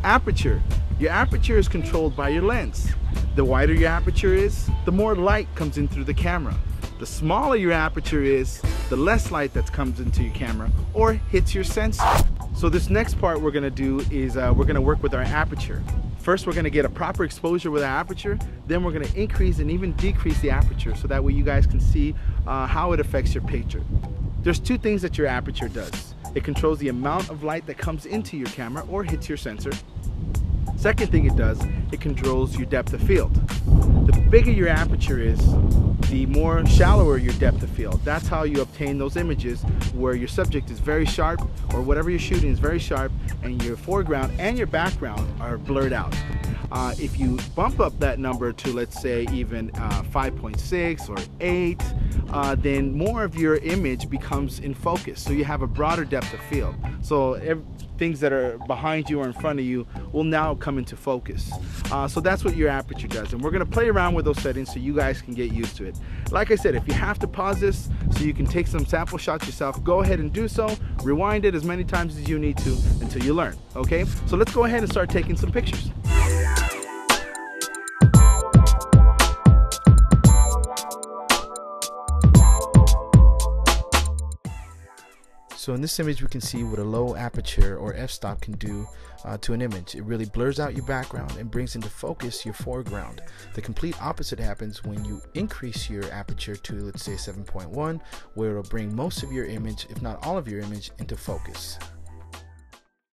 Aperture. Your aperture is controlled by your lens. The wider your aperture is, the more light comes in through the camera. The smaller your aperture is, the less light that comes into your camera or hits your sensor. So this next part we're gonna do is we're gonna work with our aperture. First, we're gonna get a proper exposure with our aperture, then we're gonna increase and even decrease the aperture so that way you guys can see how it affects your picture. There's two things that your aperture does. It controls the amount of light that comes into your camera or hits your sensor. Second thing it does, it controls your depth of field. The bigger your aperture is, the more shallower your depth of field. That's how you obtain those images where your subject is very sharp, or whatever you're shooting is very sharp, and your foreground and your background are blurred out. If you bump up that number to, let's say, even 5.6 or 8, then more of your image becomes in focus. So you have a broader depth of field. So things that are behind you or in front of you will now come into focus. So that's what your aperture does. And we're gonna play around with those settings so you guys can get used to it. Like I said, if you have to pause this so you can take some sample shots yourself, go ahead and do so. Rewind it as many times as you need to until you learn, okay? So let's go ahead and start taking some pictures. So in this image we can see what a low aperture or f-stop can do to an image. It really blurs out your background and brings into focus your foreground. The complete opposite happens when you increase your aperture to, let's say, 7.1, where it'll bring most of your image, if not all of your image, into focus.